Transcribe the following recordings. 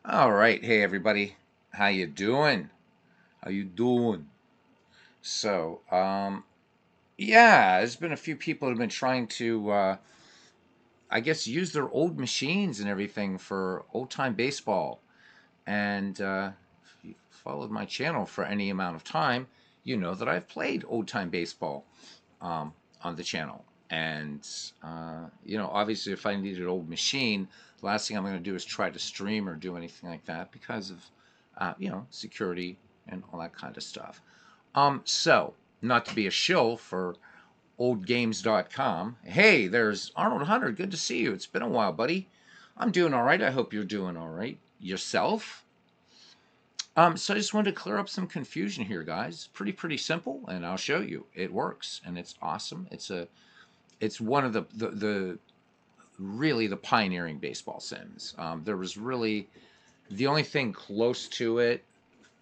All right, hey everybody, how you doing? How you doing? So, yeah, there's been a few people who have been trying to, I guess, use their old machines and everything for old time baseball. And if you followed my channel for any amount of time, you know that I've played old time baseball um, on the channel. And obviously, if I needed an old machine, the last thing I'm going to do is try to stream or do anything like that because of, security and all that kind of stuff. So, not to be a shill for oldgames.com. Hey, there's Arnold Hunter. Good to see you. It's been a while, buddy. I'm doing all right. I hope you're doing all right. Yourself? So I just wanted to clear up some confusion here, guys. Pretty simple, and I'll show you. It works, and it's awesome. It's one of the really the pioneering baseball sims. There was really the only thing close to it,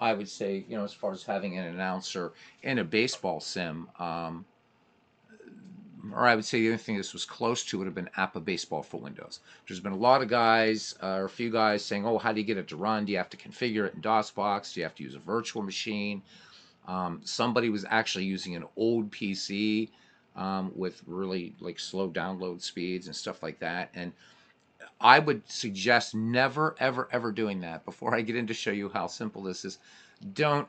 I would say, as far as having an announcer in a baseball sim, or I would say the only thing this was close to would have been Appa Baseball for Windows. There's been a lot of guys, or a few guys, saying, "Oh, how do you get it to run? Do you have to configure it in DOSBox? Do you have to use a virtual machine?" Somebody was actually using an old PC with really like slow download speeds and stuff like that. And I would suggest never, ever, ever doing that. Before I get into show you how simple this is, don't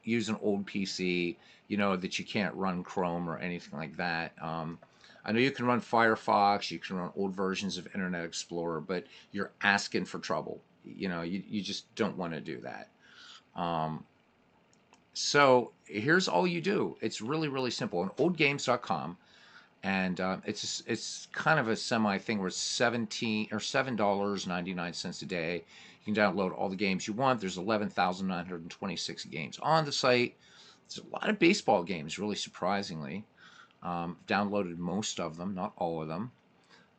use an old PC, that you can't run Chrome or anything like that. I know you can run Firefox, you can run old versions of Internet Explorer, but you're asking for trouble. You just don't want to do that. Um, so here's all you do. It's really, really simple. On oldgames.com, and it's kind of a semi thing where it's 17 or $7.99 a day. You can download all the games you want. There's 11,926 games on the site. There's a lot of baseball games, really surprisingly. Downloaded most of them, not all of them.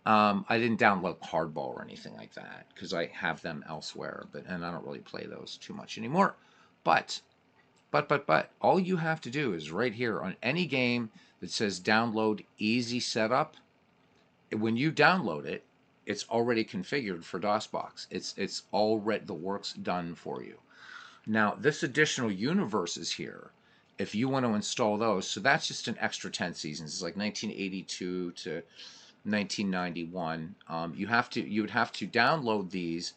I didn't download Hardball or anything like that because I have them elsewhere, and I don't really play those too much anymore. But but all you have to do is right here on any game that says download easy setup. When you download it, it's already configured for DOSBox. It's already the work's done for you. Now this additional universe is here. If you want to install those, so that's just an extra 10 seasons. It's like 1982 to 1991. You would have to download these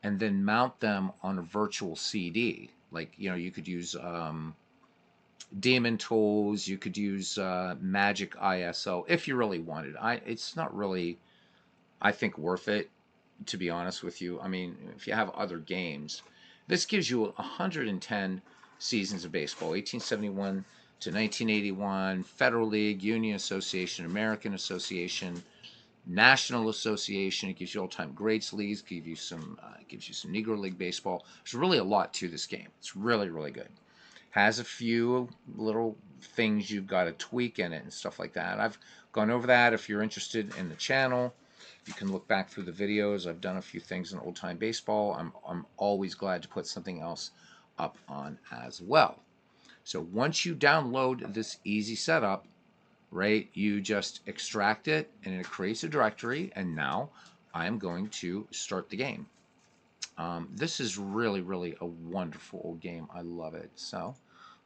and then mount them on a virtual CD. Like you could use Demon Tools. You could use Magic ISO if you really wanted. It's not really, I think, worth it, to be honest with you. I mean, if you have other games, this gives you 110 seasons of baseball, 1871 to 1981, Federal League, Union Association, American Association, National Association. It gives you all-time greats leagues. Gives you some Negro League baseball. There's really a lot to this game. It's really, really good. Has a few little things you've got to tweak in it and stuff like that. I've gone over that. If you're interested in the channel, you can look back through the videos. I've done a few things in old-time baseball. I'm always glad to put something else up on as well. So once you download this easy setup, right, you just extract it and it creates a directory, and now I'm going to start the game. This is really, really a wonderful old game. I love it. So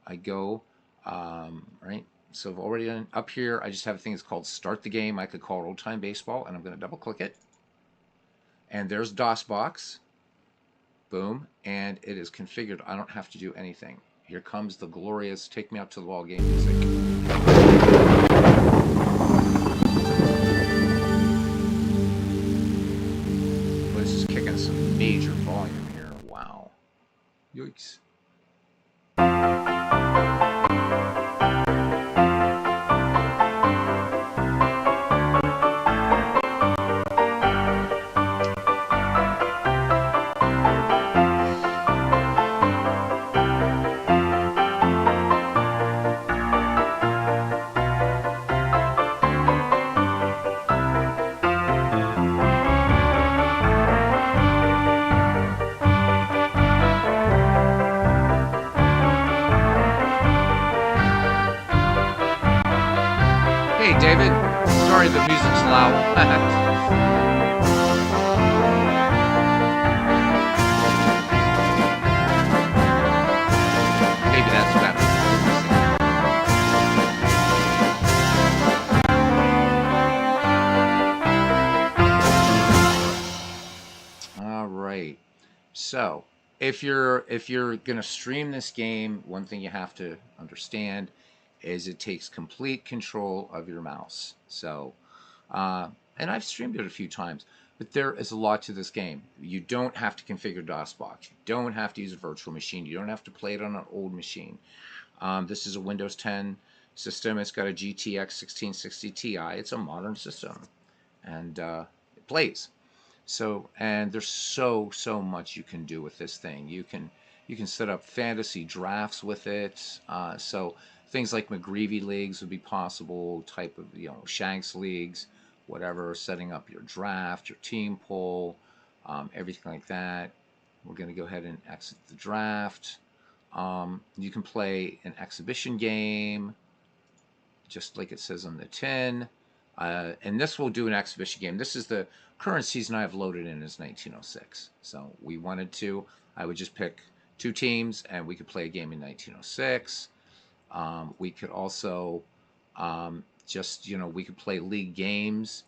I go, right, so I've already done up here. I just have a thing that's called start the game. I could call it old time baseball, and I'm going to double click it. And there's DOSBox. Boom. And it is configured. I don't have to do anything. Here comes the glorious Take Me Out to the Ball Game music. This is kicking some major volume here. Wow. Yikes. Hey, David. Sorry the music's loud. So if you're gonna stream this game, one thing you have to understand is it takes complete control of your mouse. So uh, and I've streamed it a few times, but there is a lot to this game. You don't have to configure DOSBox. You don't have to use a virtual machine. You don't have to play it on an old machine. This is a Windows 10 system. It's got a GTX 1660 Ti. It's a modern system, and it plays. So, and there's so much you can do with this thing. You can set up fantasy drafts with it. So things like McGreevy leagues would be possible. Type of Shanks leagues, whatever. Setting up your draft, your team pool, everything like that. We're going to go ahead and exit the draft. You can play an exhibition game, just like it says on the tin. And this will do an exhibition game. This is the current season I have loaded in is 1906. So we wanted to, I would just pick two teams and we could play a game in 1906. We could also we could play league games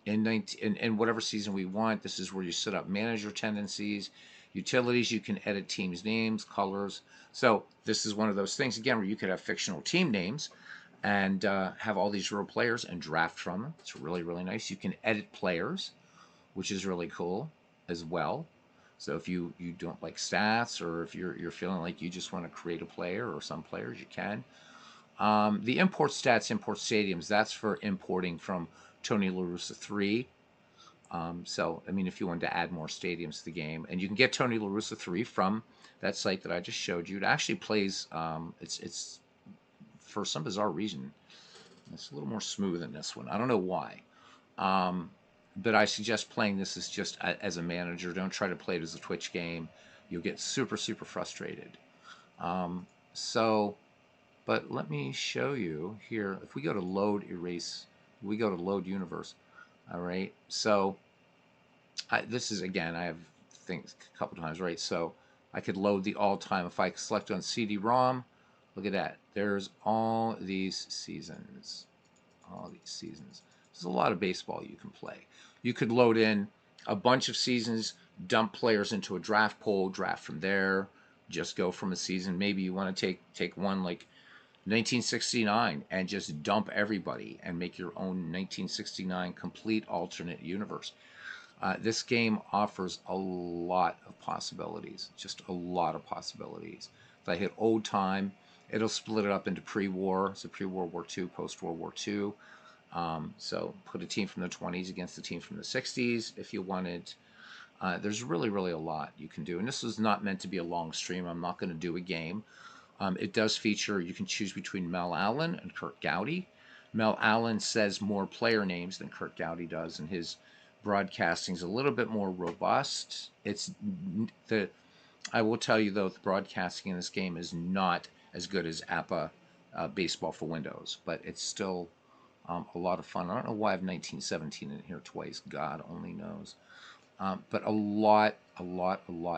in whatever season we want. This is where you set up manager tendencies, utilities. You can edit teams' names, colors. So this is one of those things again where you could have fictional team names and have all these real players and draft from them. It's really nice. You can edit players, which is really cool as well. So if you don't like stats, or if you're feeling like you just want to create a player or some players, you can. The import stats, import stadiums, that's for importing from Tony La Russa 3. So, I mean, if you wanted to add more stadiums to the game, and you can get Tony La Russa 3 from that site that I just showed you. It actually plays, it's for some bizarre reason, it's a little more smooth than this one. I don't know why. But I suggest playing this as just as a manager. Don't try to play it as a Twitch game. You'll get super frustrated. So, but let me show you here. If we go to load erase, we go to load universe. All right. So this is, again, I have things a couple times, right? So I could load the all-time. If I select on CD-ROM, look at that. There's all these seasons. All these seasons. There's a lot of baseball you can play. You could load in a bunch of seasons, dump players into a draft pool, draft from there, just go from a season. Maybe you want to take one like 1969 and just dump everybody and make your own 1969 complete alternate universe. This game offers a lot of possibilities, just a lot of possibilities. If I hit old time, it'll split it up into pre-war, so pre-World War II, post-World War II. So put a team from the 20s against a team from the 60s if you wanted. There's really a lot you can do. And this is not meant to be a long stream. I'm not going to do a game. It does feature, you can choose between Mel Allen and Curt Gowdy. Mel Allen says more player names than Curt Gowdy does, and his broadcasting is a little bit more robust. I will tell you though, the broadcasting in this game is not as good as APBA Baseball for Windows, but it's still a lot of fun. I don't know why I have 1917 in here twice. God only knows. But a lot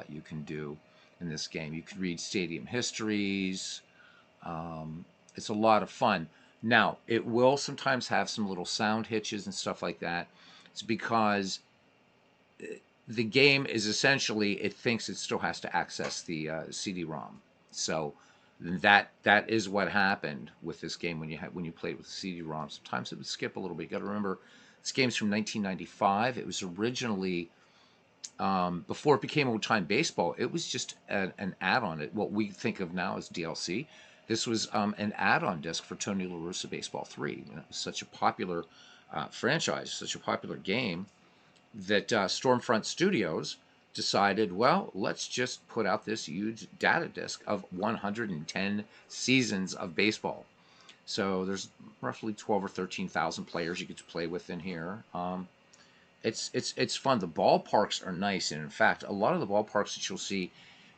you can do in this game. You can read stadium histories. It's a lot of fun. Now, it will sometimes have some little sound hitches and stuff like that. It's because the game is essentially, it thinks it still has to access the CD-ROM. So that is what happened with this game when you played with the CD-ROM. Sometimes it would skip a little bit. You got to remember, this game's from 1995. It was originally before it became Old Time Baseball. It was just an add-on. What we think of now as DLC. This was an add-on disc for Tony La Russa Baseball 3. It was such a popular franchise, such a popular game, that Stormfront Studios decided, well, let's just put out this huge data disk of 110 seasons of baseball. So there's roughly 12 or 13,000 players you get to play with in here. It's fun. The ballparks are nice, and in fact, a lot of the ballparks that you'll see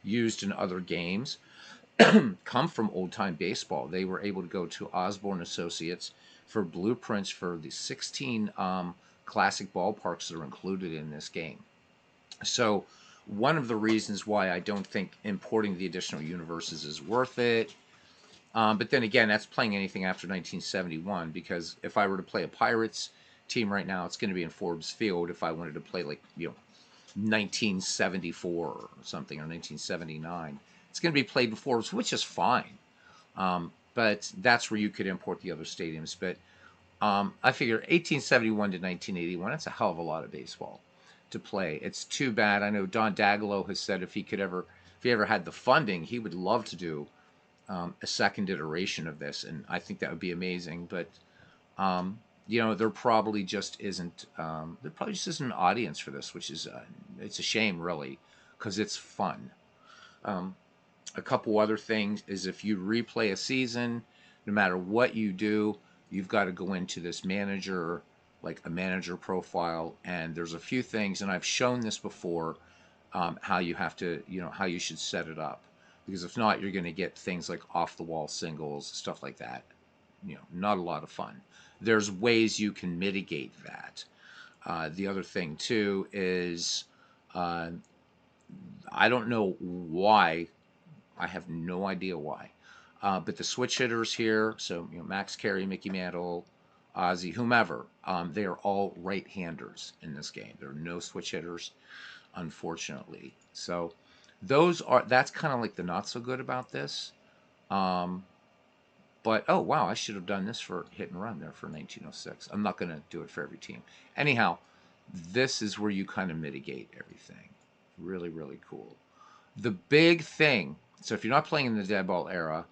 used in other games come from Old Time Baseball. They were able to go to Osborne Associates for blueprints for the 16 classic ballparks that are included in this game. So one of the reasons why I don't think importing the additional universes is worth it. But then again, that's playing anything after 1971, because if I were to play a Pirates team right now, it's going to be in Forbes Field. If I wanted to play, like, 1974 or something, or 1979. It's going to be played in Forbes, which is fine. But that's where you could import the other stadiums. But I figure 1871 to 1981, that's a hell of a lot of baseball to play. It's too bad. I know Don Dagalo has said if he ever had the funding, he would love to do a second iteration of this, and I think that would be amazing. But there probably just isn't. There probably just isn't an audience for this, which is it's a shame, really, because it's fun. A couple other things is if you replay a season, no matter what you do, you've got to go into this manager, like a manager profile, and there's a few things, and I've shown this before, how you have to, how you should set it up, because if not, you're going to get things like off the wall singles, stuff like that. Not a lot of fun. There's ways you can mitigate that. The other thing too is, I don't know why. I have no idea why. But the switch hitters here, so Max Carey, Mickey Mantle, Ozzie, whomever, they are all right-handers in this game. There are no switch hitters, unfortunately. So that's kind of like the not so good about this. But oh wow, I should have done this for hit and run there for 1906. I'm not going to do it for every team. Anyhow, this is where you kind of mitigate everything. Really, really cool. The big thing, so if you're not playing in the dead ball era,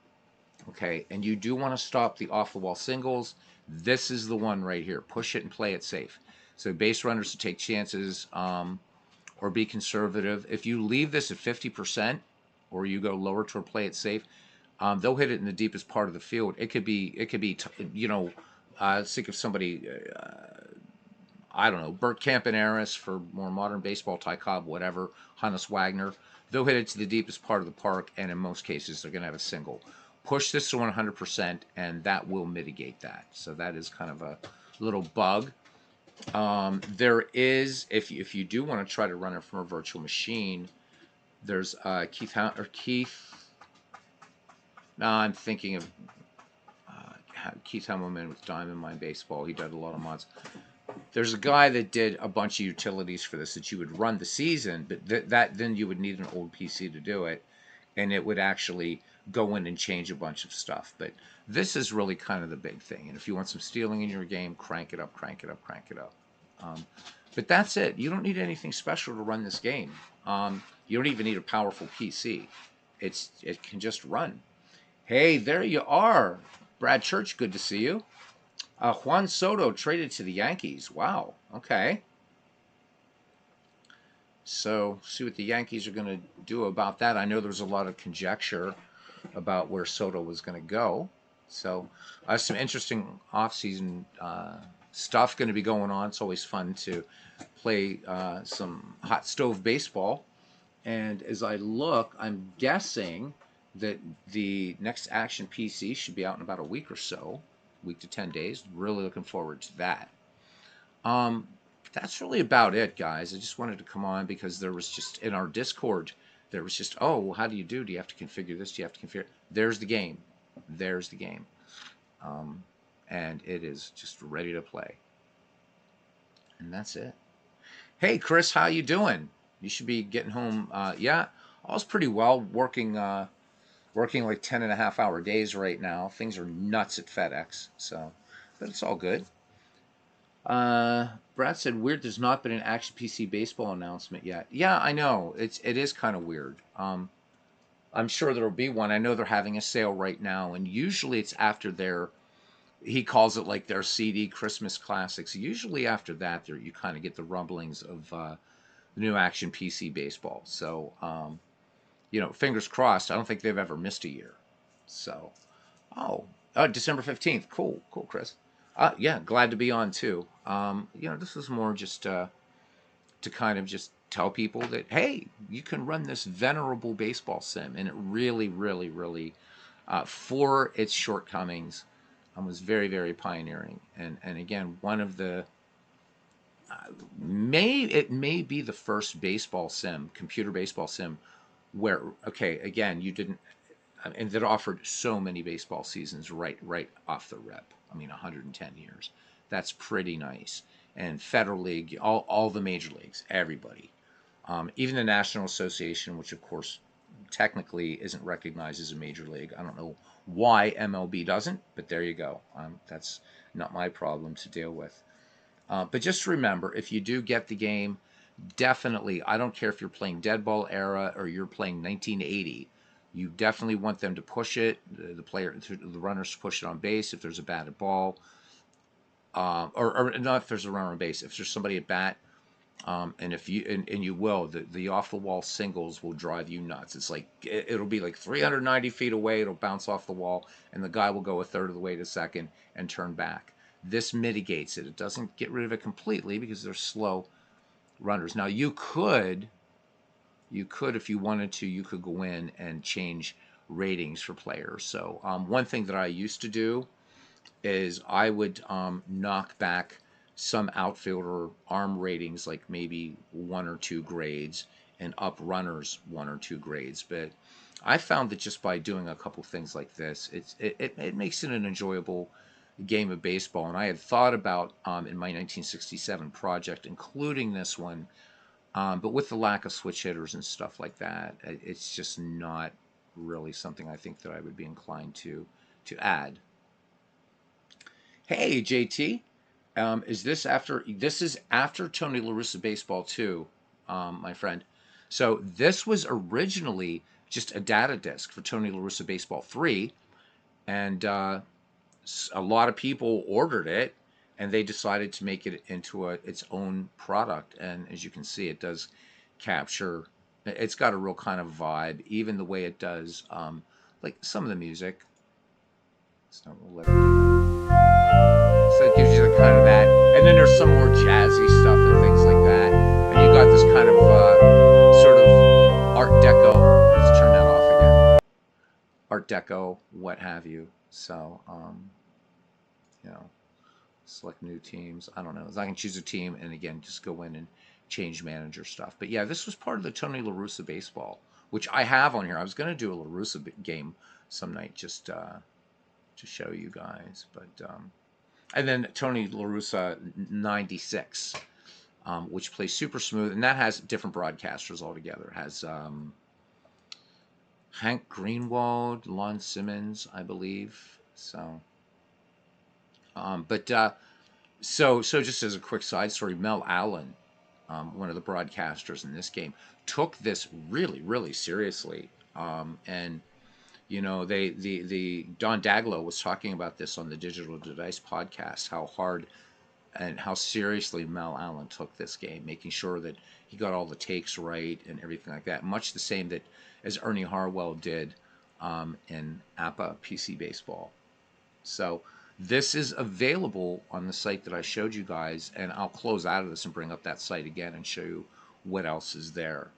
okay, and you do want to stop the off the wall singles, this is the one right here. Push it and play it safe. So base runners to take chances, or be conservative. If you leave this at 50%, or you go lower toward play it safe, they'll hit it in the deepest part of the field. It could be, think of somebody, I don't know, Bert Campaneris for more modern baseball, Ty Cobb, whatever, Hannes Wagner. They'll hit it to the deepest part of the park, and in most cases, they're going to have a single. Push this to 100%, and that will mitigate that. So that is kind of a little bug. There is, if you do want to try to run it from a virtual machine, there's Keith. No, I'm thinking of Keith Hemmelman with Diamond Mine Baseball. He did a lot of mods. There's a guy that did a bunch of utilities for this that you would run the season, but then you would need an old PC to do it, and it would actually go in and change a bunch of stuff. But this is really kind of the big thing. And if you want some stealing in your game, crank it up, crank it up, crank it up. But that's it. You don't need anything special to run this game. You don't even need a powerful PC. It can just run. Hey, there you are. Brad Church, good to see you. Juan Soto traded to the Yankees. Wow. Okay. So, see what the Yankees are going to do about that. I know there's a lot of conjecture about where Soto was going to go. So, some interesting offseason stuff going to be going on. It's always fun to play some hot stove baseball. And as I look, I'm guessing that the next Action PC should be out in about a week or so, week to 10 days. Really looking forward to that. That's really about it, guys. I just wanted to come on because there was just in our Discord, there was just, oh, well, how do you do? Do you have to configure this? Do you have to configure? There's the game. There's the game. And it is just ready to play. And that's it. Hey, Chris, how you doing? You should be getting home. Yeah, I was pretty well working like 10.5-hour days right now. Things are nuts at FedEx, so, but it's all good. Brad said, weird, there's not been an Action PC baseball announcement yet. Yeah, I know. It is kind of weird. I'm sure there'll be one. I know they're having a sale right now, and usually it's after he calls it like their CD Christmas Classics. Usually after that, you kind of get the rumblings of the new Action PC baseball. So, fingers crossed. I don't think they've ever missed a year. So, December 15th. Cool, Chris. Yeah, glad to be on too. This was more just to kind of just tell people that, hey, you can run this venerable baseball sim, and it really, really, really, for its shortcomings, was very, very pioneering. And again, one of the it may be the first baseball sim, computer baseball sim, where again, you didn't, and that offered so many baseball seasons right off the rip. I mean, 110 years. That's pretty nice. And Federal League, all the major leagues, everybody. Even the National Association, which of course technically isn't recognized as a major league. I don't know why MLB doesn't, but there you go. That's not my problem to deal with. But just remember, if you do get the game, definitely, I don't care if you're playing Dead Ball era or you're playing 1980, you definitely want them to push it. The runners push it on base if there's a batted ball, or not if there's a runner on base. If there's somebody at bat, and if you and you will, the off the wall singles will drive you nuts. It's like it'll be like 390 feet away. It'll bounce off the wall, and the guy will go a third of the way to second and turn back. This mitigates it. It doesn't get rid of it completely because they're slow runners. Now you could if you wanted to, you could go in and change ratings for players. So one thing that I used to do is I would knock back some outfielder arm ratings, like maybe 1 or 2 grades, and up runners 1 or 2 grades. But I found that just by doing a couple things like this, it makes it an enjoyable game of baseball. And I had thought about in my 1967 project including this one, but with the lack of switch hitters and stuff like that, it's just not really something I think that I would be inclined to add. Hey, JT, is this after? This is after Tony La Russa Baseball 2, my friend. So this was originally just a data disc for Tony La Russa Baseball 3, and a lot of people ordered it, and they decided to make it into its own product. And as you can see, it does capture. It's got a real kind of vibe, even the way it does, like some of the music. So we'll let it do that. So it gives you the kind of that, and then there's some more jazzy stuff and things like that, and you got this kind of sort of Art Deco. Let's turn that off again. Art Deco, what have you. So you know, select new teams. I don't know. I can choose a team and again just go in and change manager stuff. But yeah, this was part of the Tony La Russa Baseball, which I have on here. I was going to do a La Russa game some night just to show you guys, but and then Tony La Russa 96, which plays super smooth, and that has different broadcasters altogether. It has Hank Greenwald, Lon Simmons, I believe. So, but so just as a quick side story, Mel Allen, one of the broadcasters in this game, took this really, really seriously. And you know, the Don Daglow was talking about this on the Digital Dice podcast, how hard and how seriously Mel Allen took this game, making sure that he got all the takes right and everything like that. Much the same that as Ernie Harwell did in APA PC Baseball. So this is available on the site that I showed you guys, and I'll close out of this and bring up that site again and show you what else is there.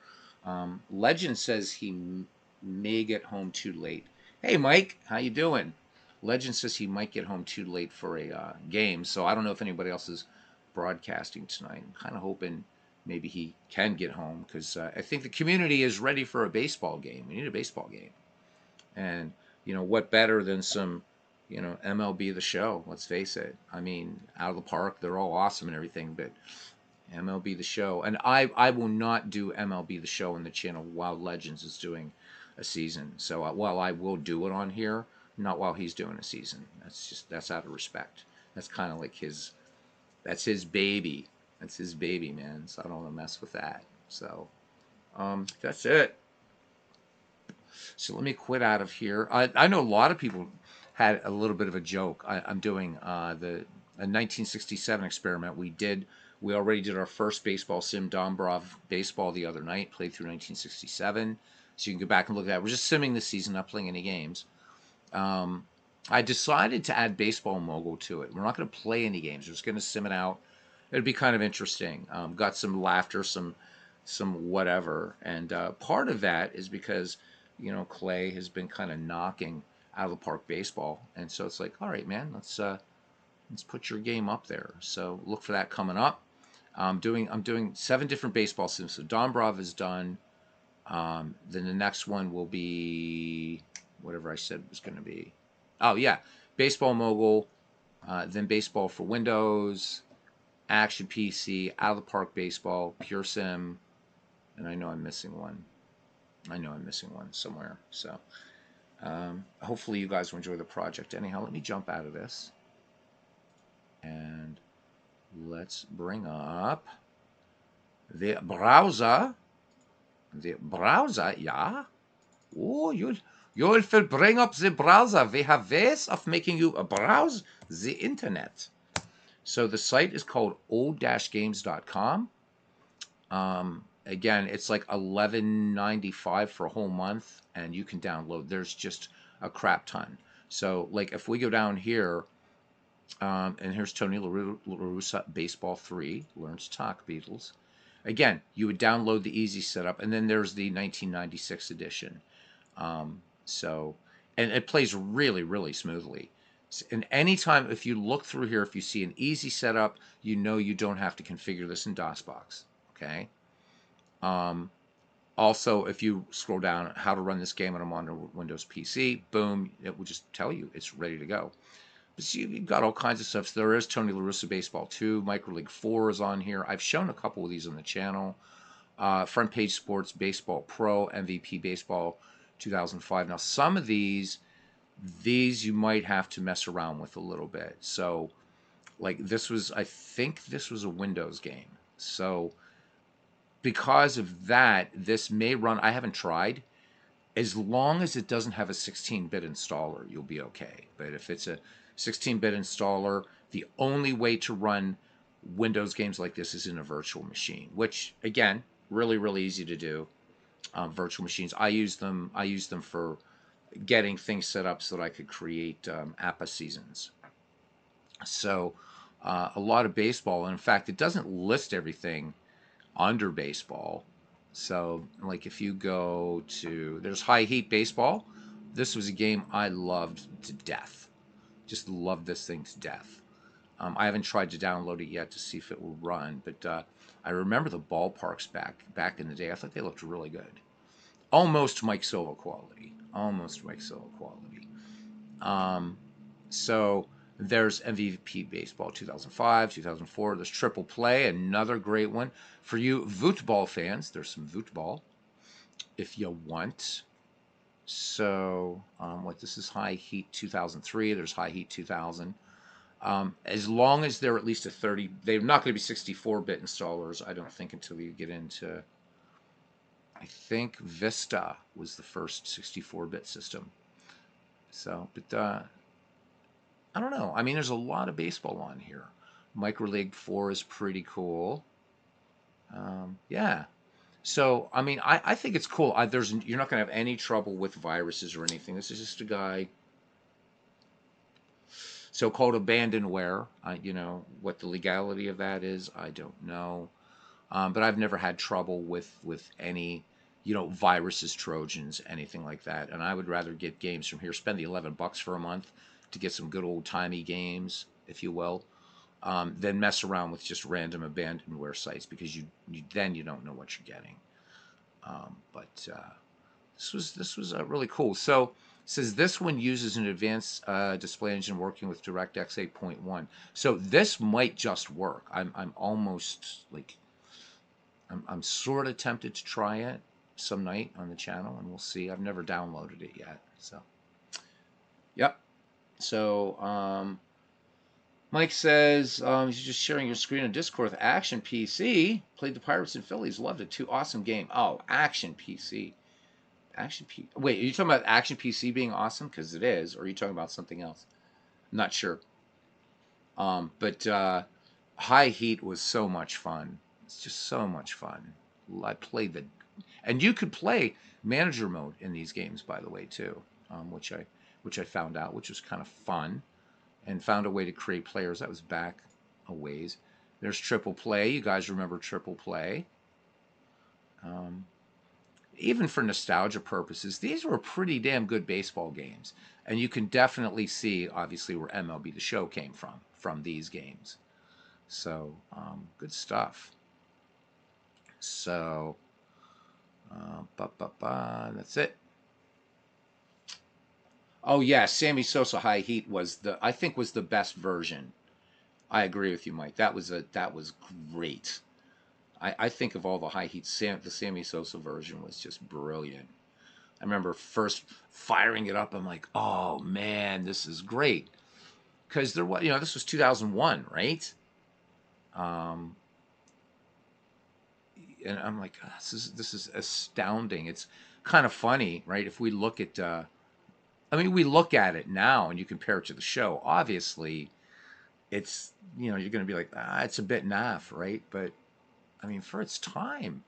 Legend says he may get home too late. Hey, Mike, how you doing? Legend says he might get home too late for a game, so I don't know if anybody else is broadcasting tonight. I'm kind of hoping maybe he can get home because I think the community is ready for a baseball game. We need a baseball game, and you know what better than some, you know, MLB The Show. Let's face it. I mean, out of the park, they're all awesome and everything, but MLB The Show, and I will not do MLB The Show on the channel while Legends is doing a season. So while I will do it on here, not while he's doing a season. That's out of respect. That's kind of like that's his baby. That's his baby, man. So I don't want to mess with that. So that's it. So let me quit out of here. I know a lot of people had a little bit of a joke. I'm doing a 1967 experiment. We already did our first baseball sim, Dombrov Baseball, the other night. Played through 1967. So you can go back and look at that. We're just simming the season, not playing any games. I decided to add Baseball Mogul to it. We're not going to play any games. We're just going to sim it out. It'd be kind of interesting. Got some laughter, some whatever. And part of that is because, you know, Clay has been kind of knocking out of the park baseball. And so it's like, all right, man, let's put your game up there. So look for that coming up. I'm doing 7 different baseball sims. So Dombrov is done. Then the next one will be whatever I said was going to be. Oh yeah, Baseball Mogul, then Baseball for Windows, Action PC, Out of the Park Baseball, Pure Sim, And I know I'm missing one. I know I'm missing one somewhere. So hopefully you guys will enjoy the project. Anyhow, let me jump out of this. And let's bring up the browser. The browser, yeah. Oh, you'll bring up the browser. We have ways of making you browse the internet. So the site is called old-games.com. Again, it's like $11.95 for a whole month, and you can download. There's just a crap ton. So, like, if we go down here, and here's Tony La Russa Baseball 3, Learn to Talk Beatles. Again, you would download the easy setup, and then there's the 1996 edition. So, and it plays really, really smoothly. And anytime, if you look through here, if you see an easy setup, you know you don't have to configure this in DOSBox. Okay. Also, if you scroll down, how to run this game on a Windows PC, boom, it will just tell you it's ready to go. But you've got all kinds of stuff. So there is Tony La Russa Baseball 2, Micro League 4 is on here. I've shown a couple of these on the channel. Front Page Sports Baseball Pro, MVP Baseball 2005. Now, some of these you might have to mess around with a little bit. So, like this was, I think this was a Windows game. So, because of that, this may run, I haven't tried. As long as it doesn't have a 16-bit installer, you'll be okay. But if it's a 16-bit installer, the only way to run Windows games like this is in a virtual machine, which, again, really, really easy to do. Virtual machines, I use them for getting things set up so that I could create APA seasons. So a lot of baseball, and in fact, it doesn't list everything under baseball. So, like, if you go to, there's High Heat Baseball. This was a game I loved to death. Just loved this thing to death. I haven't tried to download it yet to see if it will run, but I remember the ballparks back in the day. I thought they looked really good. Almost Mike Silva quality. Almost Mike Silva quality. So there's MVP Baseball 2005, 2004. There's Triple Play, another great one. For you Voetbal fans, there's some Voetbal if you want. So, what this is High Heat 2003. There's High Heat 2000. As long as they're at least a 30, they're not going to be 64-bit installers, I don't think, until you get into, I think Vista was the first 64-bit system. So, but I don't know. I mean, there's a lot of baseball on here. Micro League 4 is pretty cool. Yeah. So, I mean, I think it's cool. You're not going to have any trouble with viruses or anything. This is just a guy, so-called abandonware. You know, what the legality of that is, I don't know. But I've never had trouble with any, viruses, Trojans, anything like that. And I would rather get games from here, spend the $11 for a month to get some good old-timey games, if you will, than mess around with just random abandonware sites, because you don't know what you're getting. But this was really cool. So it says this one uses an advanced display engine working with DirectX 8.1. So this might just work. I'm almost like I'm sort of tempted to try it some night on the channel, and we'll see. I've never downloaded it yet. So, yep. So, Mike says he's just sharing your screen on Discord with Action PC. Played the Pirates and Phillies. Loved it too. Awesome game. Oh, Action PC. Action PC. Wait, are you talking about Action PC being awesome? Because it is. Or are you talking about something else? I'm not sure. But High Heat was so much fun. It's just so much fun. I played and you could play manager mode in these games, by the way, too, which I found out, which was kind of fun, and found a way to create players. That was back a ways. There's Triple Play. You guys remember Triple Play? Even for nostalgia purposes, these were pretty damn good baseball games, and you can definitely see, obviously, where MLB The Show came from these games. So, good stuff. So, that's it. Oh yeah, Sammy Sosa High Heat I think was the best version. I agree with you, Mike. That was great. I think of all the high heat, the Sammy Sosa version was just brilliant. I remember first firing it up. I'm like, oh man, this is great. Because there was, this was 2001, right? Um, and I'm like, "Ah, this is astounding. It's kind of funny, right? If we look at, I mean, we look at it now and you compare it to the show. Obviously, it's you're going to be like, it's a bit naff, right? But I mean, for its time,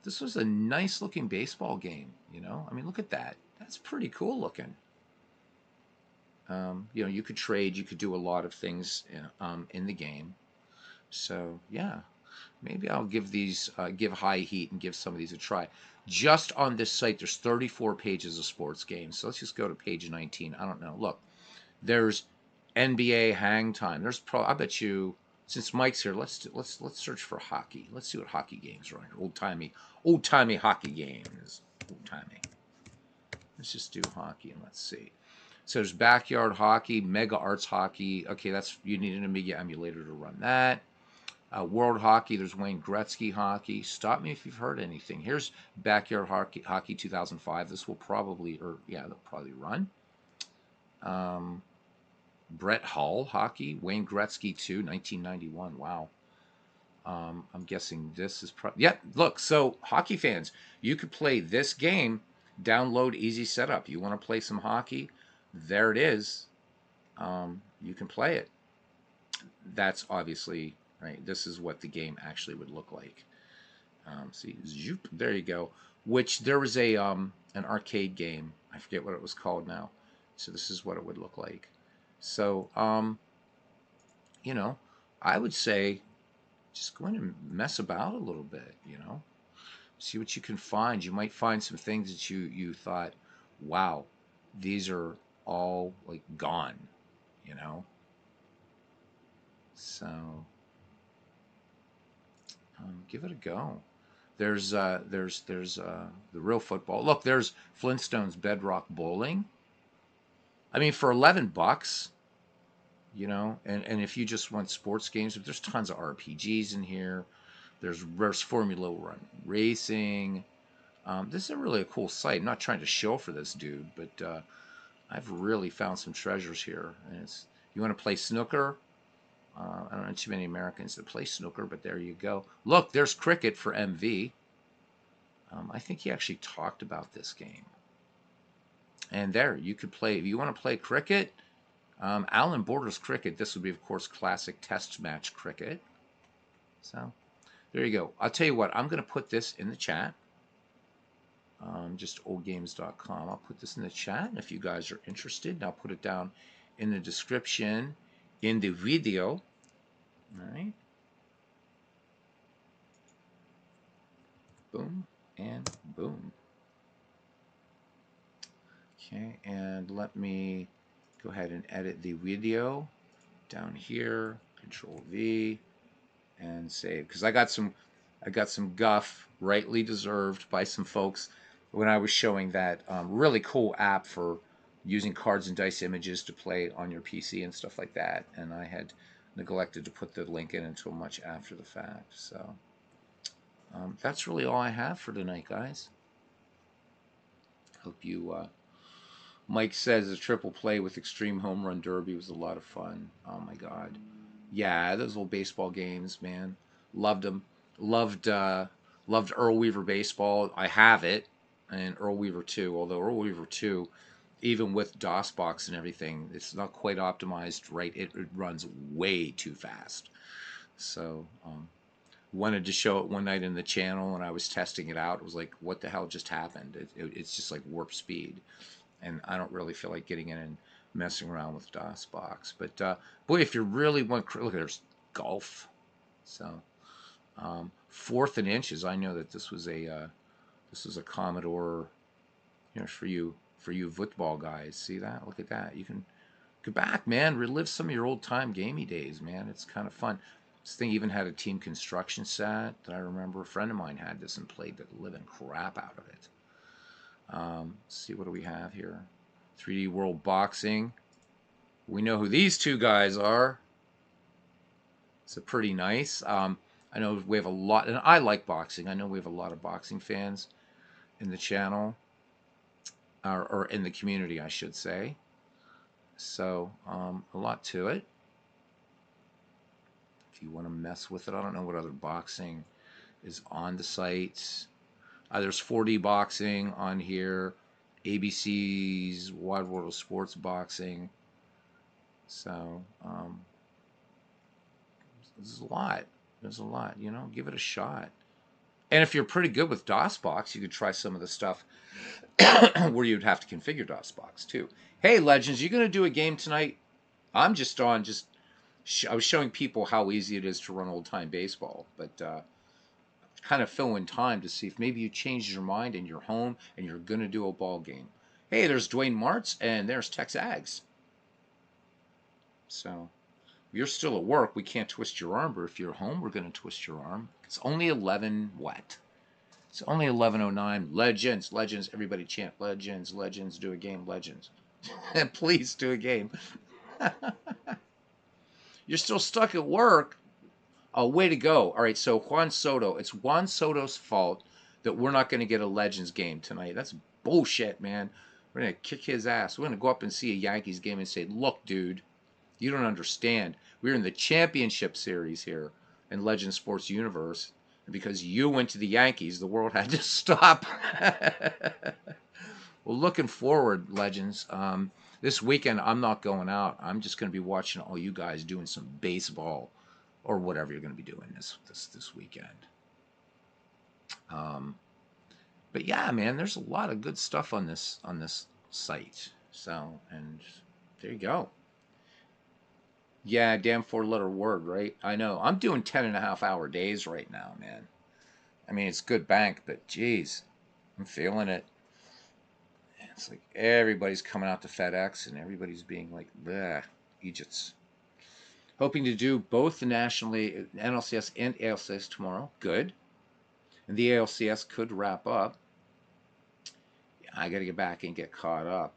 this was a nice looking baseball game. I mean, look at that. That's pretty cool looking. You could trade, you could do a lot of things in the game. So yeah, maybe I'll give High Heat and give some of these a try. Just on this site, there's 34 pages of sports games. So let's just go to page 19. I don't know. Look, there's NBA Hang Time. I bet you, since Mike's here, let's search for hockey. Let's see what hockey games are on here. Old timey hockey games. Old timey. Let's just do hockey and let's see. So there's Backyard Hockey, Mega Arts Hockey. Okay, you need an Amiga emulator to run that. World Hockey, there's Wayne Gretzky Hockey. Stop me if you've heard anything. Here's Backyard Hockey 2005. This will they'll probably run. Brett Hull Hockey, Wayne Gretzky 2, 1991. Wow. I'm guessing this is Yep, look, so hockey fans, you could play this game, download easy setup. You want to play some hockey? There it is. You can play it. That's obviously, right, this is what the game actually would look like. See, zoop, there you go. Which there was an arcade game. I forget what it was called now. So this is what it would look like. So, I would say just go in and mess about a little bit, see what you can find. You might find some things that you thought, wow, these are all like gone, you know. So give it a go. There's the real football. Look, there's Flintstones Bedrock Bowling. I mean, for $11, and if you just want sports games, there's tons of RPGs in here. There's Formula One racing. This is really a cool site. I'm not trying to show for this dude, but I've really found some treasures here. And you want to play snooker? I don't know too many Americans that play snooker, but there you go. Look, there's cricket for MV. I think he actually talked about this game. And there, you could play, if you want to play cricket, Allen Borders Cricket. This would be, of course, classic test match cricket. So there you go. I'll tell you what, I'm going to put this in the chat. Just oldgames.com. I'll put this in the chat, and if you guys are interested, I'll put it down in the description in the video. All right. Boom and boom. Okay, and let me go ahead and edit the video down here. Control V and save, because I got some guff, rightly deserved, by some folks when I was showing that really cool app for using cards and dice images to play on your PC and stuff like that, and I had neglected to put the link in until much after the fact. So that's really all I have for tonight, guys. Hope you Mike says a triple play with Extreme Home Run Derby was a lot of fun. Oh my god. Yeah, those old baseball games, man. Loved them. Loved Earl Weaver baseball. I have it, and Earl Weaver 2. Although Earl Weaver 2, even with DOSBox and everything, it's not quite optimized right. It runs way too fast. So wanted to show it one night in the channel, and I was testing it out. It was like, what the hell just happened? It's just like warp speed, and I don't really feel like getting in and messing around with DOSBox. But boy, if you really want, look, there's golf. So fourth and inches. I know that this was a Commodore. For you football guys. See that? Look at that. You can go back, man. Relive some of your old time gamey days, man. It's kind of fun. This thing even had a team construction set that I remember. A friend of mine had this and played the living crap out of it. Let's see, what do we have here? 3D World Boxing. We know who these two guys are. It's a pretty nice. I know we have a lot, and I like boxing. I know we have a lot of boxing fans in the channel, or in the community, I should say. So, a lot to it. If you want to mess with it, I don't know what other boxing is on the site. There's 4D boxing on here, ABC's Wide World of Sports Boxing. So, there's a lot. There's a lot. Give it a shot. And if you're pretty good with DOSBox, you could try some of the stuff where you'd have to configure DOSBox too. Hey, Legends, you going to do a game tonight? I'm just on I was showing people how easy it is to run old-time baseball, but kind of fill in time to see if maybe you changed your mind and you're home and you're going to do a ball game. Hey, there's Dwayne Martz and there's Tex Ags. So if you're still at work, we can't twist your arm, but if you're home, we're going to twist your arm. It's only 11 what? It's only 11:09. Legends, legends, everybody chant legends, legends, do a game, legends. Please do a game. You're still stuck at work. Oh, way to go. All right, so Juan Soto. It's Juan Soto's fault that we're not going to get a Legends game tonight. That's bullshit, man. We're going to kick his ass. We're going to go up and see a Yankees game and say, look, dude, you don't understand. We're in the championship series here in Legends Sports Universe. And because you went to the Yankees, the world had to stop. Well, looking forward, Legends. This weekend, I'm not going out. I'm just going to be watching all you guys doing some baseball or whatever you're going to be doing this weekend. But yeah, man, there's a lot of good stuff on this site. So, and there you go. Yeah, damn 4-letter word, right? I know. I'm doing 10.5-hour days right now, man. I mean, it's good bank, but geez, I'm feeling it. It's like everybody's coming out to FedEx and everybody's being like, bleh, Egypt's. Hoping to do both the nationally NLCS and ALCS tomorrow. Good. And the ALCS could wrap up. I got to get back and get caught up.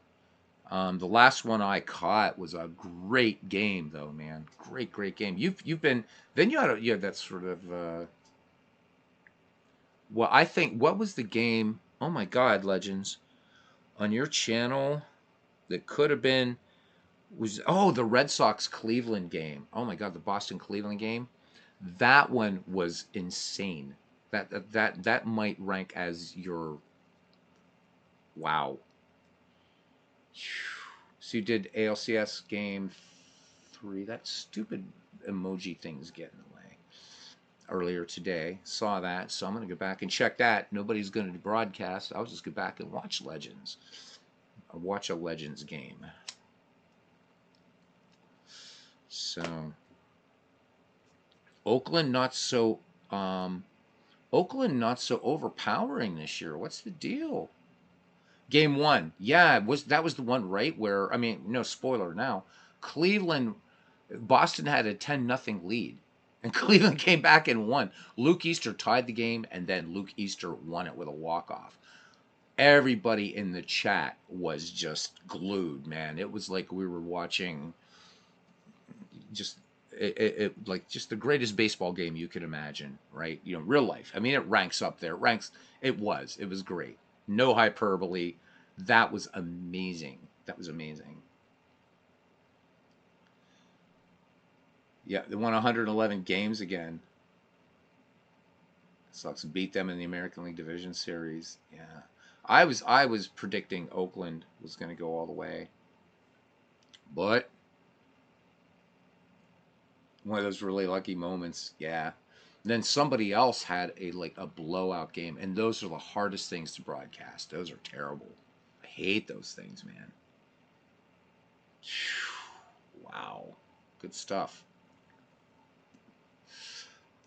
The last one I caught was a great game, though, man. Great game. You've been then you had that sort of well, I think what was the game? Oh my God, Legends, on your channel that could have been was the Red Sox Cleveland game. Oh my God, the Boston Cleveland game. That one was insane. That might rank as your wow. So you did ALCS game 3. That stupid emoji thing's getting in the way. Earlier today, saw that, so I'm gonna go back and check that. Nobody's gonna broadcast. I'll just go back and watch Legends. Or watch a Legends game. So Oakland not so overpowering this year. What's the deal? Game 1. Yeah, that was the one, right? Where, I mean, no spoiler now. Boston had a 10-0 lead. And Cleveland came back and won. Luke Easter tied the game, and then Luke Easter won it with a walk-off. Everybody in the chat was just glued, man. It was like we were watching just like just the greatest baseball game you could imagine, right? Real life. I mean, it ranks up there. It was great. No hyperbole. That was amazing. Yeah, they won 111 games again. Sox beat them in the American League Division Series. Yeah, I was predicting Oakland was going to go all the way, but one of those really lucky moments. Yeah. And then somebody else had a blowout game, and those are the hardest things to broadcast. Those are terrible. I hate those things, man. Wow, good stuff.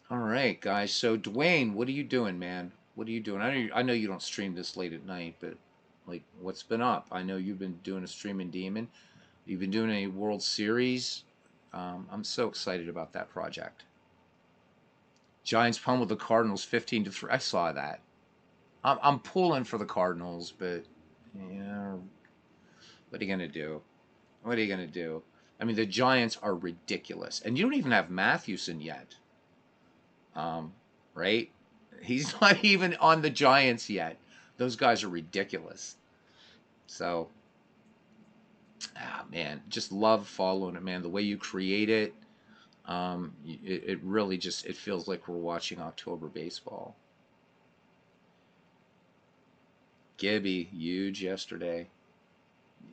All right, guys. So Dwayne, what are you doing, man? What are you doing? I know you don't stream this late at night, but what's been up? I know you've been doing a streaming demon. You've been doing a World Series. I'm so excited about that project. Giants pummeled the Cardinals 15-3. I saw that. I'm pulling for the Cardinals, but yeah, what are you gonna do? What are you gonna do? I mean, the Giants are ridiculous, and you don't even have Mathewson yet. Right? He's not even on the Giants yet. Those guys are ridiculous. So, man, just love following it, man. The way you create it, it really just it feels like we're watching October baseball. Gibby, huge yesterday.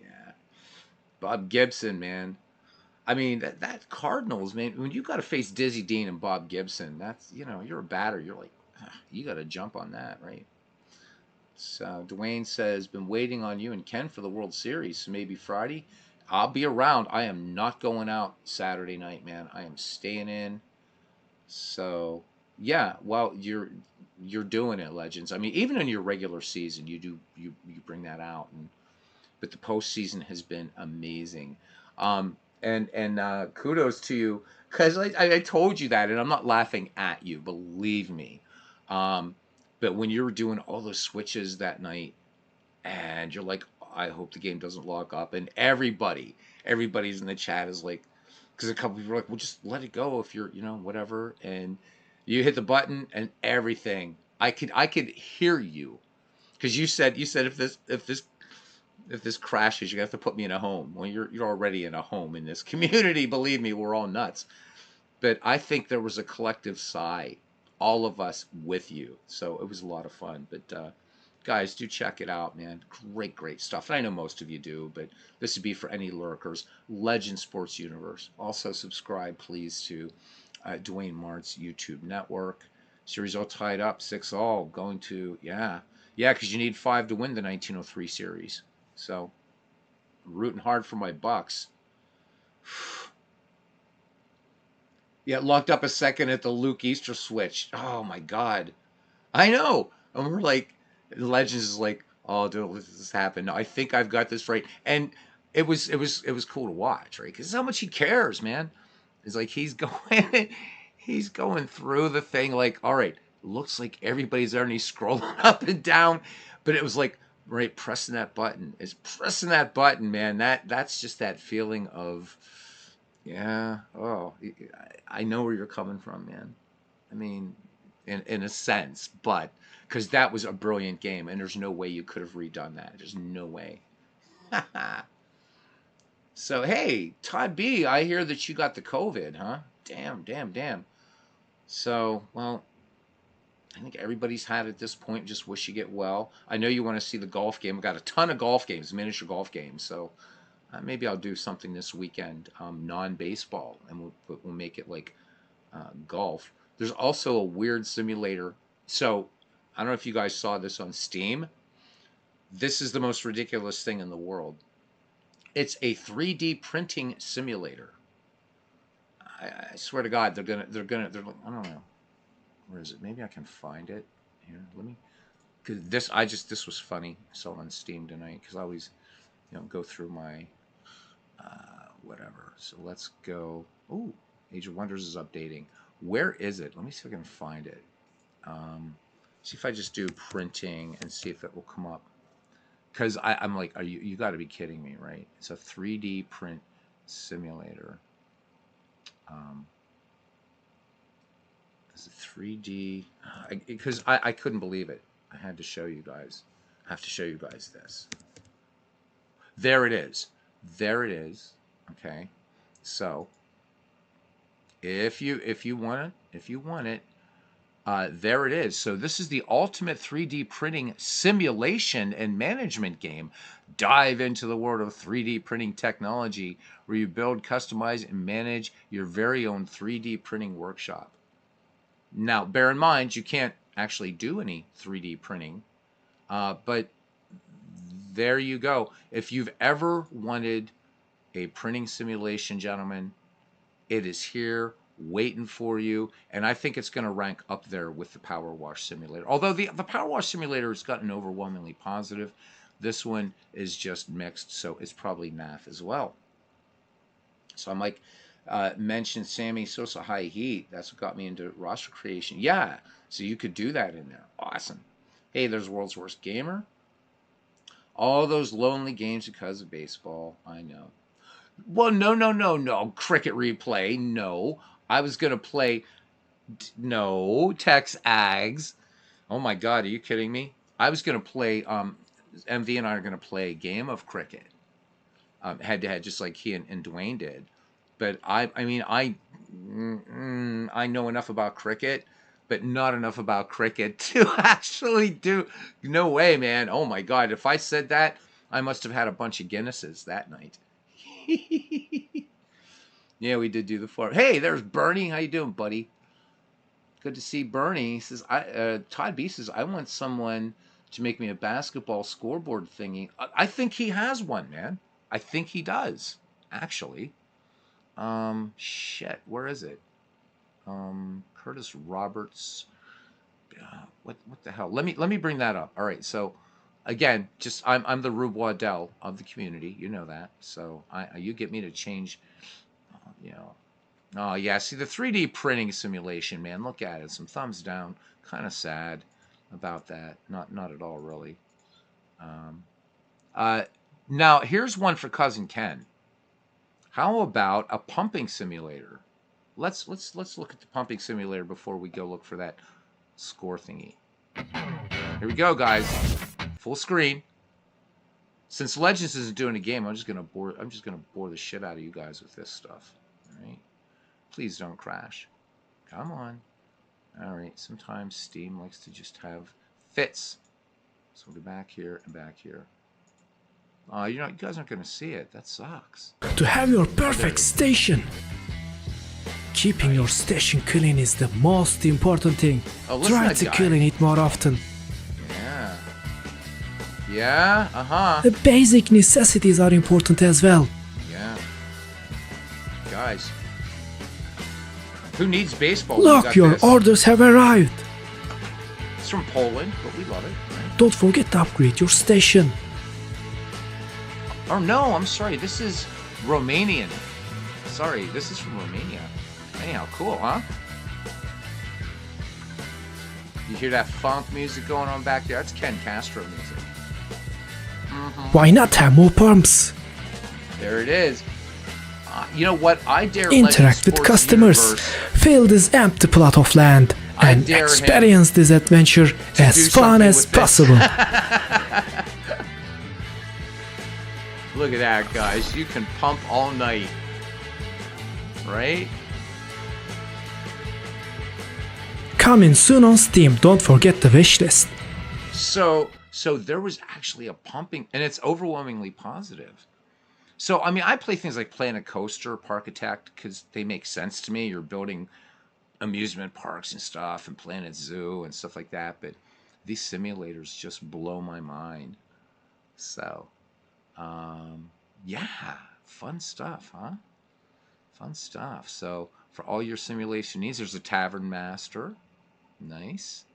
Yeah, Bob Gibson, man. I mean that Cardinals, man. When you got to face Dizzy Dean and Bob Gibson, that's you're a batter. You're like, you got to jump on that, right? So Dwayne says, been waiting on you and Ken for the World Series. So maybe Friday. I'll be around. I am not going out Saturday night, man. I am staying in. So yeah, well, you're doing it, Legends. I mean, even in your regular season, you bring that out, but the postseason has been amazing. And kudos to you because I told you that, and I'm not laughing at you, believe me. Um, but when you were doing all those switches that night, and you're like, I hope the game doesn't lock up, and everybody's in the chat is like, because a couple people are like, well, just let it go if you're, whatever, and you hit the button and everything. I could hear you because you said if this crashes, you have to put me in a home. Well, you're already in a home in this community. Believe me, we're all nuts. But I think there was a collective sigh, all of us with you. So it was a lot of fun. But guys, do check it out, man. Great, great stuff. And I know most of you do, but this would be for any lurkers. Legend Sports Universe. Also subscribe, please, to Dwayne Mart's YouTube network. Series all tied up, 6-all, going to, yeah, because you need 5 to win the 1903 series. So, rooting hard for my Bucks. Yeah, locked up a second at the Luke Easter switch. Oh my God, I know. And we're like, Legends is like, oh, dude, this happened. I think I've got this right. And it was cool to watch, right? Because how much he cares, man. It's like he's going, he's going through the thing. Like, all right, looks like everybody's there, and he's scrolling up and down. But it was like, right, pressing that button. It's pressing that button, man. That's just that feeling of, yeah. Oh, I know where you're coming from, man. I mean, in a sense, but because that was a brilliant game, and there's no way you could have redone that. There's no way. So hey, Todd B, I hear that you got the COVID, huh? Damn, damn, damn. So well, I think everybody's had it at this point. Just wish you get well. I know you want to see the golf game. I've got a ton of golf games, miniature golf games. So maybe I'll do something this weekend, non-baseball, and we'll make it like golf. There's also a weird simulator. So I don't know if you guys saw this on Steam. This is the most ridiculous thing in the world. It's a 3D printing simulator. I swear to God, I don't know. Where is it? Maybe I can find it here. Let me. Cause this was funny. I saw it on Steam tonight because I always, go through my whatever. So let's go. Oh, Age of Wonders is updating. Where is it? Let me see if I can find it. See if I just do printing and see if it will come up. Because I'm like, are you got to be kidding me, right? It's a 3D print simulator. Is it 3D? Because I couldn't believe it. I had to show you guys. I have to show you guys this. There it is. There it is. Okay. So if you want it, there it is. So this is the ultimate 3D printing simulation and management game. Dive into the world of 3D printing technology where you build, customize, and manage your very own 3D printing workshop. Now, bear in mind, you can't actually do any 3D printing, but there you go. If you've ever wanted a printing simulation, gentlemen, it is here waiting for you, and I think it's going to rank up there with the Power Wash Simulator. Although the Power Wash Simulator has gotten overwhelmingly positive, this one is just mixed, so it's probably NAF as well. So I'm like, mentioned Sammy Sosa High Heat. That's what got me into roster creation. Yeah, so you could do that in there. Awesome. Hey, there's World's Worst Gamer. All those lonely games because of baseball. I know. Well, no. Cricket Replay. No. I was going to play No, Texags. Oh my God, are you kidding me? I was gonna play. MV and I are gonna play a game of cricket, head to head, just like he and Dwayne did. But I mean, I know enough about cricket, but not enough about cricket to actually do. No way, man. Oh my God, if I said that, I must have had a bunch of Guinnesses that night. Yeah, we did do the floor. Hey, there's Bernie. How you doing, buddy? Good to see Bernie. He says, Todd B says, I want someone to make me a basketball scoreboard thingy. I think he has one, man. I think he does, actually. Shit, where is it? Curtis Roberts. What the hell? Let me bring that up. All right, so again, just I'm the Rube Waddell of the community. You know that. So you get me to change, you know. Oh yeah, see the 3D printing simulation, man. Look at it. Some thumbs down. Kind of sad about that. Not at all, really. Um, uh, Now here's one for cousin Ken. How about a pumping simulator? Let's look at the pumping simulator before we go look for that score thingy. Here we go, guys. Full screen. Since Legends isn't doing a game, I'm just gonna bore the shit out of you guys with this stuff. All right. Please don't crash. Come on. All right. Sometimes Steam likes to just have fits. So we'll go back here and back here. You guys aren't gonna see it. That sucks. To have your perfect station. Keeping your station clean is the most important thing. Try to clean it more often. Yeah. Yeah, uh-huh. The basic necessities are important as well. Yeah. Guys. Who needs baseball? Look, your orders have arrived. It's from Poland, but we love it. Right? Don't forget to upgrade your station. Oh no, I'm sorry. This is Romanian. Sorry, this is from Romania. Anyhow, cool, huh? You hear that funk music going on back there? That's Ken Castro music. Why not have more pumps? There it is. You know what? I dare interact with customers. Fill this empty plot of land and experience this adventure as fun as possible. Look at that, guys. You can pump all night. Right? Coming soon on Steam. Don't forget the wishlist. So there was actually a pumping, and it's overwhelmingly positive. So, I mean, I play things like Planet Coaster, Park Attack, because they make sense to me. You're building amusement parks and stuff, and Planet Zoo and stuff like that. But these simulators just blow my mind. So, yeah, fun stuff, huh? Fun stuff. So, for all your simulation needs, there's a Tavern Master. Nice.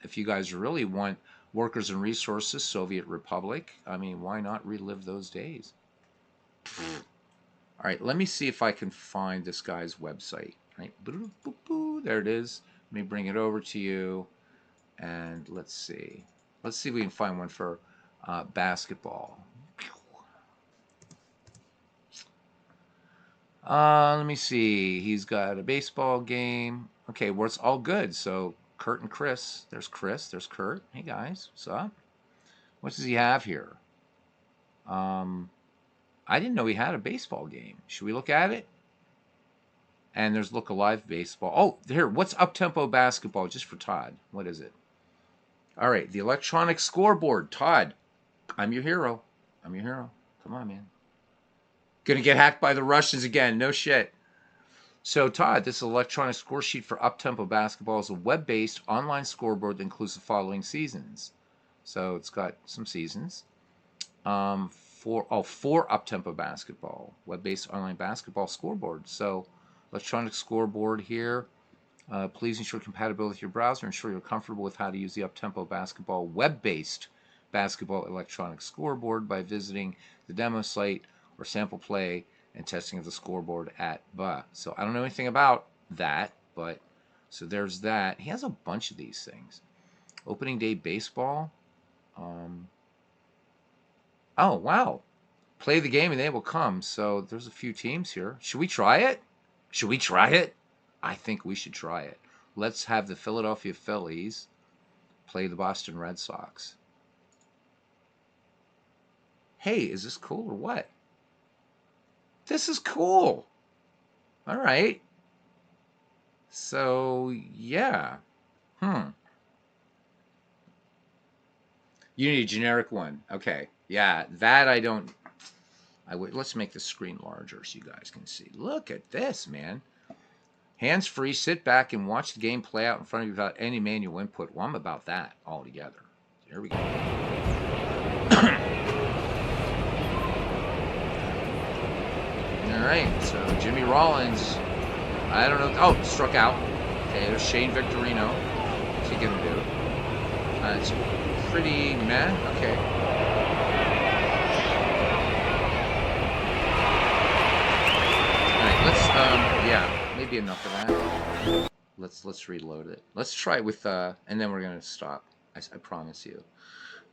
If you guys really want Workers and Resources, Soviet Republic, I mean, why not relive those days? All right, let me see if I can find this guy's website. Right, there it is. Let me bring it over to you, and let's see. Let's see if we can find one for basketball. Let me see. He's got a baseball game. Okay, well, it's all good. So Kurt and Chris. There's Chris. There's Kurt. Hey guys, what's up? What does he have here? I didn't know he had a baseball game. Should we look at it? And there's Look Alive Baseball. Oh, here. What's Up-Tempo Basketball? Just for Todd. What is it? All right, the electronic scoreboard. Todd, I'm your hero. I'm your hero. Come on, man. Gonna get hacked by the Russians again. No shit. So, Todd, this electronic score sheet for Up-Tempo Basketball is a web-based online scoreboard that includes the following seasons. So it's got some seasons. For Up-Tempo Basketball, web-based online basketball scoreboard. So, electronic scoreboard here. Please ensure compatibility with your browser. Ensure you're comfortable with how to use the Up-Tempo Basketball web-based basketball electronic scoreboard by visiting the demo site or sample play and testing of the scoreboard at BA. So I don't know anything about that, but so there's that. He has a bunch of these things. Opening day baseball. Oh, wow. Play the game and they will come. So there's a few teams here. Should we try it? Should we try it? I think we should try it. Let's have the Philadelphia Phillies play the Boston Red Sox. Hey, is this cool or what? This is cool. All right. So, yeah. You need a generic one. Okay. Yeah, that I don't. Let's make the screen larger so you guys can see. Look at this, man. Hands free, sit back and watch the game play out in front of you without any manual input. Well, I'm about that altogether. Here we go. All right, so Jimmy Rollins, I don't know. Oh, struck out. Okay, there's Shane Victorino. What's he gonna do? It's pretty meh. Okay. All right, let's yeah, maybe enough of that. Let's reload it. Let's try it with and then we're gonna stop. I promise you.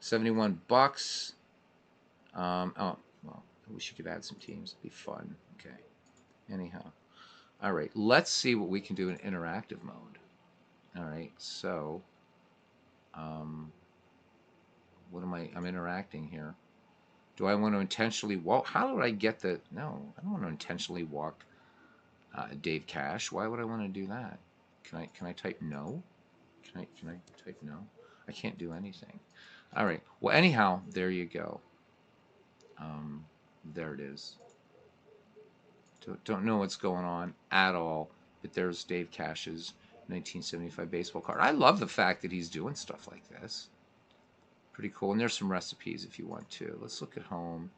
$71. Oh well, I wish you could add some teams. It'd be fun. Okay. Anyhow, all right. Let's see what we can do in interactive mode. All right. So, what am I'm interacting here. Do I want to intentionally walk? How would I get the? No, I don't want to intentionally walk Dave Cash. Why would I want to do that? Can I type no? Can I type no? I can't do anything. All right. Well, anyhow, there you go. There it is. Don't know what's going on at all, but there's Dave Cash's 1975 baseball card. I love the fact that he's doing stuff like this. Pretty cool. And there's some recipes if you want to. Let's look at home.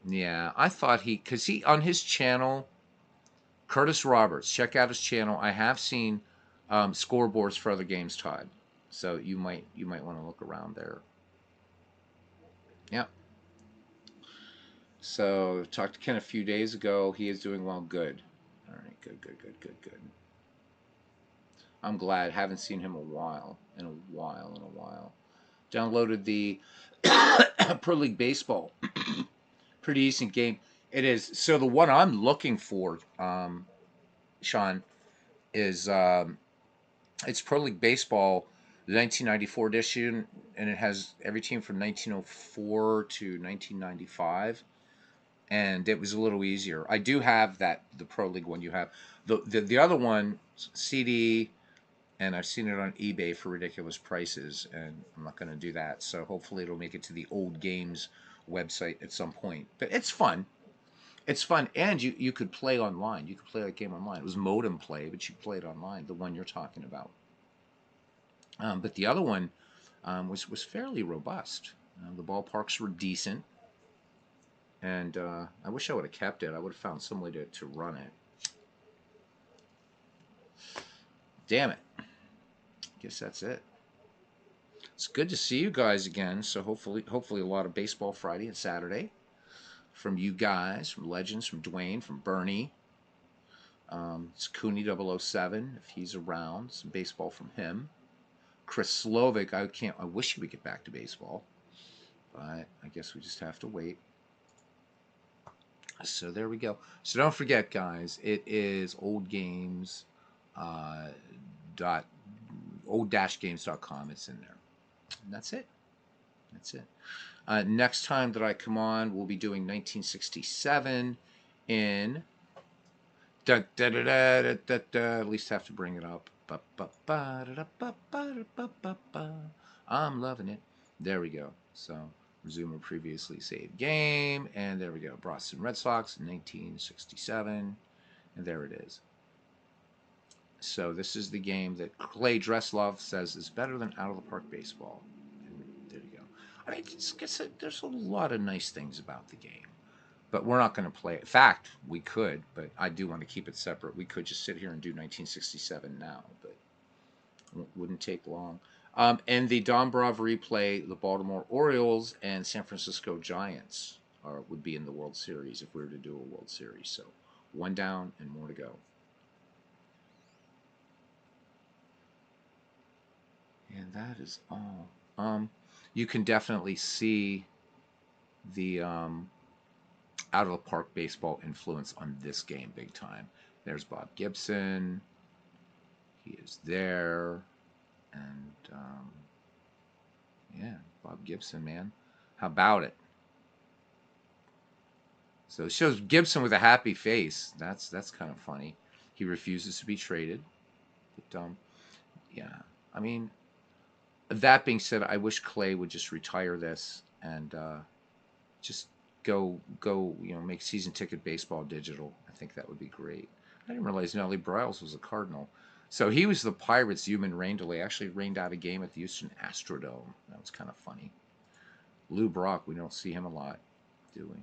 Yeah, I thought because he on his channel, Curtis Roberts. Check out his channel. I have seen scoreboards for other games, Todd. So you might want to look around there. Yeah. So talked to Ken a few days ago. He is doing well. Good. All right. Good. I'm glad. Haven't seen him in a while. Downloaded the Pro League Baseball. Pretty decent game. It is. So the one I'm looking for, Sean, is it's Pro League Baseball, the 1994 edition, and it has every team from 1904 to 1995. And it was a little easier. I do have the Pro League one. You have the other one, CD, and I've seen it on eBay for ridiculous prices, and I'm not going to do that. So hopefully it'll make it to the Old Games website at some point. But it's fun. It's fun, and you could play online. You could play that game online. It was modem play, but you played online. The one you're talking about. But the other one was fairly robust. The ballparks were decent. And I wish I would have kept it. I would have found some way to run it. Damn it. Guess that's it. It's good to see you guys again. So hopefully a lot of baseball Friday and Saturday from you guys, from Legends, from Dwayne, from Bernie. It's Cooney 007 if he's around. Some baseball from him. Chris Slovic. I wish he would get back to baseball, but I guess we just have to wait. So there we go. So don't forget, guys, it is old-games, old-games.com. It's in there. And that's it. Next time that I come on, we'll be doing 1967 in... At least have to bring it up. I'm loving it. There we go. So... resume a previously saved game, and there we go. Boston Red Sox, 1967, and there it is. So this is the game that Clay Dreslov says is better than out-of-the-park baseball. And there you go. I mean, there's a lot of nice things about the game, but we're not going to play it. In fact, we could, but I do want to keep it separate. We could just sit here and do 1967 now, but it wouldn't take long. And the Don Brav replay, the Baltimore Orioles and San Francisco Giants would be in the World Series if we were to do a World Series. So one down and more to go. And that is all. You can definitely see the out-of-the-park baseball influence on this game big time. There's Bob Gibson. He is there. And, yeah, Bob Gibson, man. How about it? So it shows Gibson with a happy face. That's kind of funny. He refuses to be traded. But, yeah. I mean, that being said, I wish Clay would just retire this and just go, make season ticket baseball digital. I think that would be great. I didn't realize Nellie Bryles was a Cardinal. So he was the Pirates' human rain delay. Actually rained out a game at the Houston Astrodome. That was kind of funny. Lou Brock, we don't see him a lot, do we?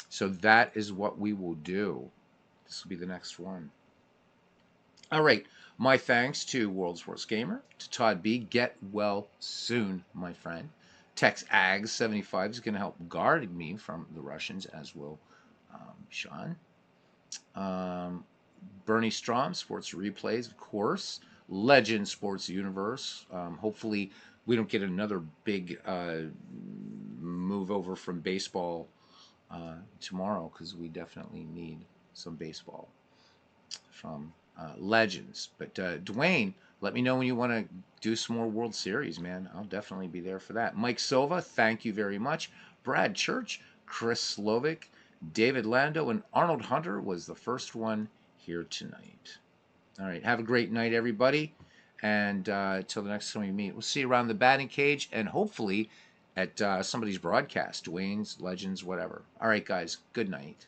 So that is what we will do. This will be the next one. All right. My thanks to World Sports Gamer, to Todd B. Get well soon, my friend. Tex Ags 75 is going to help guard me from the Russians, as will Sean. Bernie Strom, Sports Replays, of course. Legend Sports Universe. Hopefully, we don't get another big move over from baseball tomorrow, because we definitely need some baseball from Legends. But Dwayne, let me know when you want to do some more World Series, man. I'll definitely be there for that. Mike Silva, thank you very much. Brad Church, Chris Slovic, David Lando, and Arnold Hunter was the first one here tonight. All right, have a great night, everybody. And until the next time we meet, we'll see you around the batting cage and hopefully at somebody's broadcast, Dwayne's, Legends, whatever. All right, guys, good night.